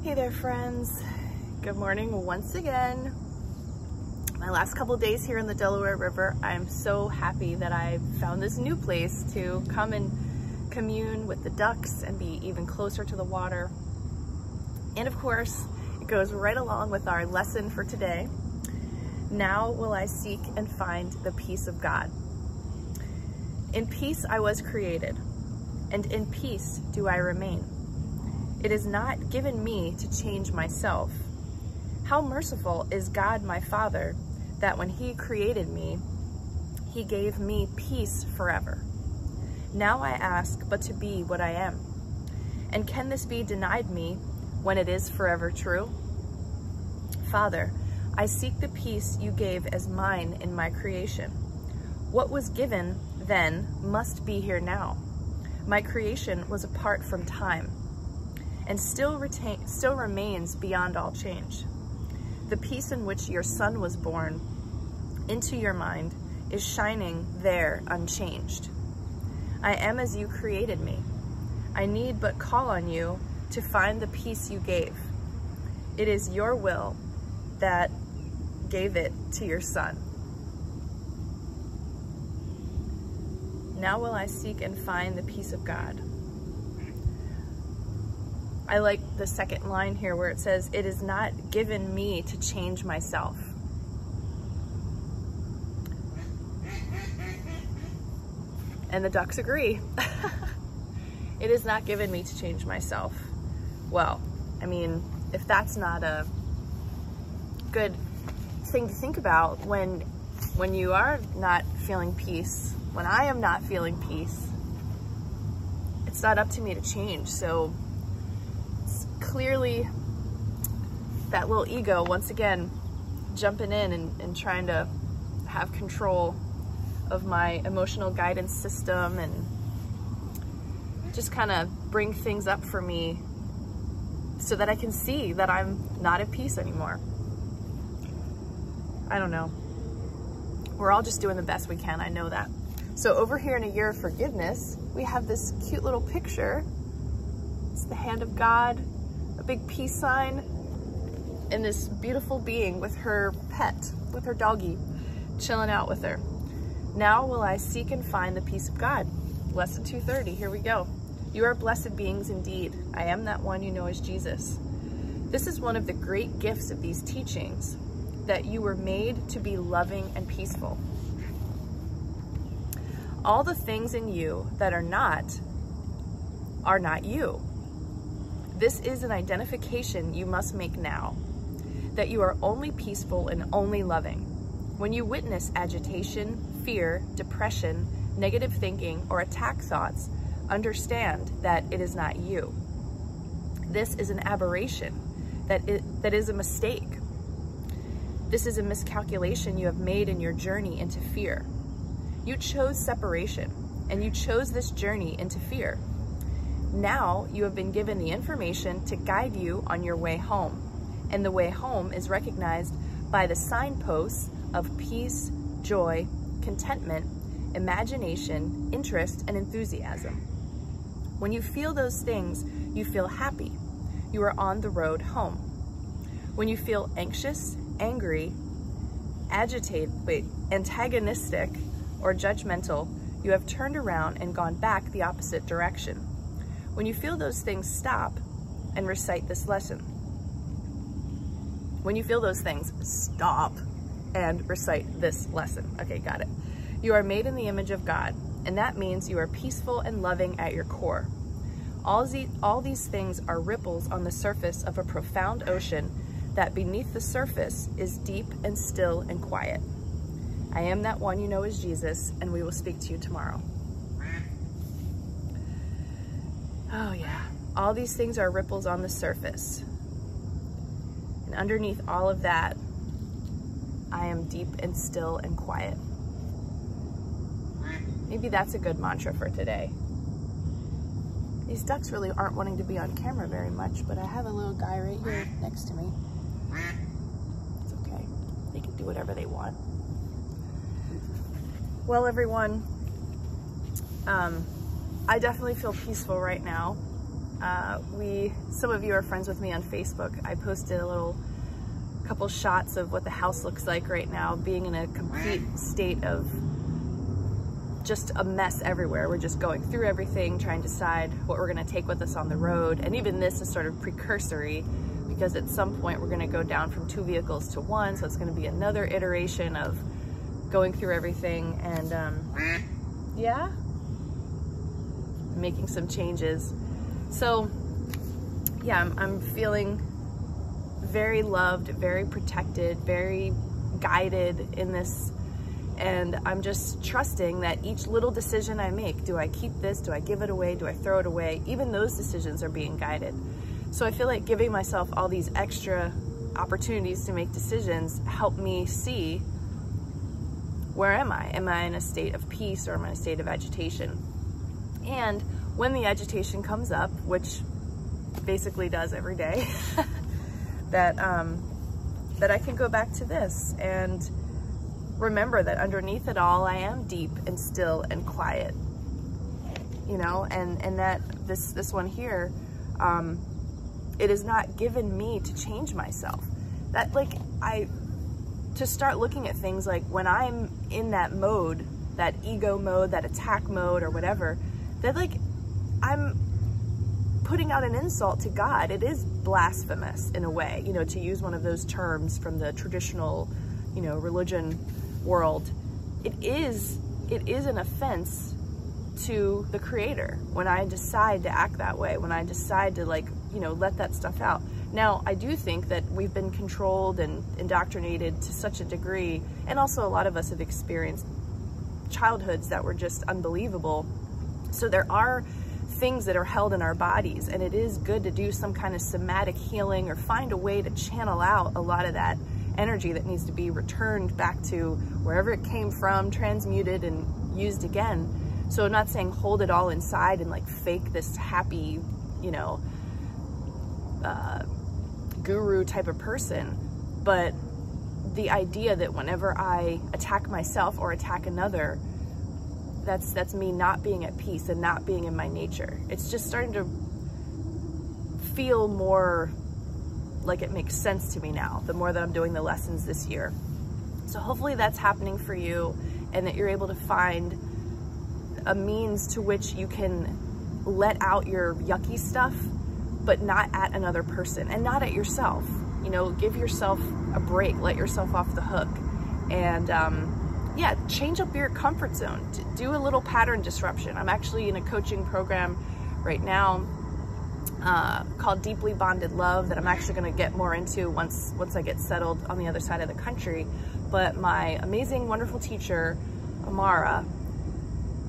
Hey there, friends. Good morning once again. My last couple days here in the Delaware River, I'm so happy that I found this new place to come and commune with the ducks and be even closer to the water. And of course, it goes right along with our lesson for today. Now will I seek and find the peace of God. In peace I was created, and in peace do I remain. It is not given me to change myself. How merciful is God my Father, that when he created me, he gave me peace forever. Now I ask but to be what I am. And can this be denied me when it is forever true? Father, I seek the peace you gave as mine in my creation. What was given then must be here now. My creation was apart from time, and still remains beyond all change. The peace in which your Son was born into your mind is shining there unchanged. I am as you created me. I need but call on you to find the peace you gave. It is your will that gave it to your Son. Now will I seek and find the peace of God. I like the second line here where it says, it is not given me to change myself. And the ducks agree. It is not given me to change myself. Well, I mean, if that's not a good thing to think about when you are not feeling peace, when I am not feeling peace, it's not up to me to change. So it's clearly that little ego, once again, jumping in and trying to have control of my emotional guidance system and just kind of bring things up for me so that I can see that I'm not at peace anymore. I don't know. We're all just doing the best we can, I know that. So over here in A Year of Forgiveness, we have this cute little picture. It's the hand of God, a big peace sign, and this beautiful being with her pet, with her doggy, chilling out with her. Now will I seek and find the peace of God. Lesson 230, here we go. You are blessed beings indeed. I am that one you know as Jesus. This is one of the great gifts of these teachings, that you were made to be loving and peaceful. All the things in you that are not you. This is an identification you must make now, that you are only peaceful and only loving. When you witness agitation, fear, depression, negative thinking, or attack thoughts, understand that it is not you. This is an aberration, that is a mistake. This is a miscalculation you have made in your journey into fear. You chose separation, and you chose this journey into fear. Now you have been given the information to guide you on your way home, and the way home is recognized by the signposts of peace, joy, contentment, imagination, interest, and enthusiasm. When you feel those things, you feel happy. You are on the road home. When you feel anxious, angry, antagonistic, or judgmental, you have turned around and gone back the opposite direction. When you feel those things, stop and recite this lesson. When you feel those things, stop and recite this lesson. Okay, got it. You are made in the image of God, and that means you are peaceful and loving at your core. All these things are ripples on the surface of a profound ocean that beneath the surface is deep and still and quiet. I am that one you know as Jesus, and we will speak to you tomorrow. Oh yeah, all these things are ripples on the surface. And underneath all of that, I am deep and still and quiet. Maybe that's a good mantra for today. These ducks really aren't wanting to be on camera very much, but I have a little guy right here next to me. It's okay. They can do whatever they want. Well, everyone, I definitely feel peaceful right now. Some of you are friends with me on Facebook. I posted a couple shots of what the house looks like right now, being in a complete state of just a mess everywhere. We're just going through everything, trying to decide what we're gonna take with us on the road. And even this is sort of precursory, because at some point we're gonna go down from 2 vehicles to 1, so it's gonna be another iteration of going through everything and yeah, making some changes. So yeah, I'm feeling very loved, very protected, very guided in this, and I'm just trusting that each little decision I make, do I keep this, do I give it away, do I throw it away, even those decisions are being guided. So I feel like giving myself all these extra opportunities to make decisions help me see, where am I? Am I in a state of peace, or am I in a state of agitation? And when the agitation comes up, which basically does every day, that I can go back to this and remember that underneath it all, I am deep and still and quiet, you know, and that this one here, it is not given me to change myself. That to start looking at things like when I'm in that mode, that ego mode, that attack mode or whatever, that I'm putting out an insult to God. It is blasphemous in a way, you know, to use one of those terms from the traditional, you know, religion world. It is an offense to the Creator when I decide to act that way, when I decide to you know, let that stuff out. Now, I do think that we've been controlled and indoctrinated to such a degree, and also a lot of us have experienced childhoods that were just unbelievable. So there are things that are held in our bodies, and it is good to do some kind of somatic healing or find a way to channel out a lot of that energy that needs to be returned back to wherever it came from, transmuted and used again. So I'm not saying hold it all inside and fake this happy, you know, guru type of person, but the idea that whenever I attack myself or attack another, that's me not being at peace and not being in my nature. It's just starting to feel more like it makes sense to me now, the more that I'm doing the lessons this year. So hopefully that's happening for you, and that you're able to find a means to which you can let out your yucky stuff, but not at another person and not at yourself. You know, give yourself a break, let yourself off the hook, and yeah, change up your comfort zone. Do a little pattern disruption. I'm actually in a coaching program right now called Deeply Bonded Love that I'm actually going to get more into once I get settled on the other side of the country. But my amazing, wonderful teacher, Amara,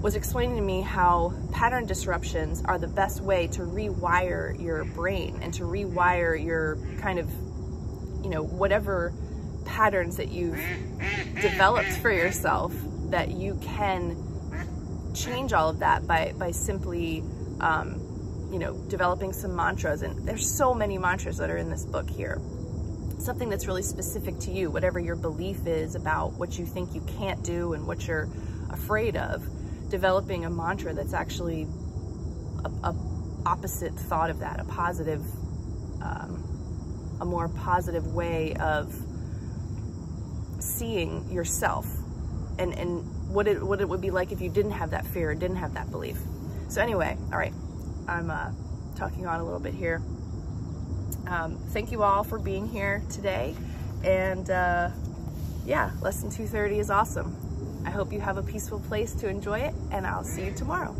was explaining to me how pattern disruptions are the best way to rewire your brain and to rewire your kind of, you know, whatever patterns that you've developed for yourself, that you can change all of that by simply, you know, developing some mantras. And there's so many mantras that are in this book here. Something that's really specific to you, whatever your belief is about what you think you can't do and what you're afraid of. Developing a mantra that's actually a opposite thought of that, a positive, a more positive way of seeing yourself, and what it would be like if you didn't have that fear, didn't have that belief. So anyway, all right, I'm talking on a little bit here. Thank you all for being here today, and yeah, lesson 230 is awesome. I hope you have a peaceful place to enjoy it, and I'll see you tomorrow.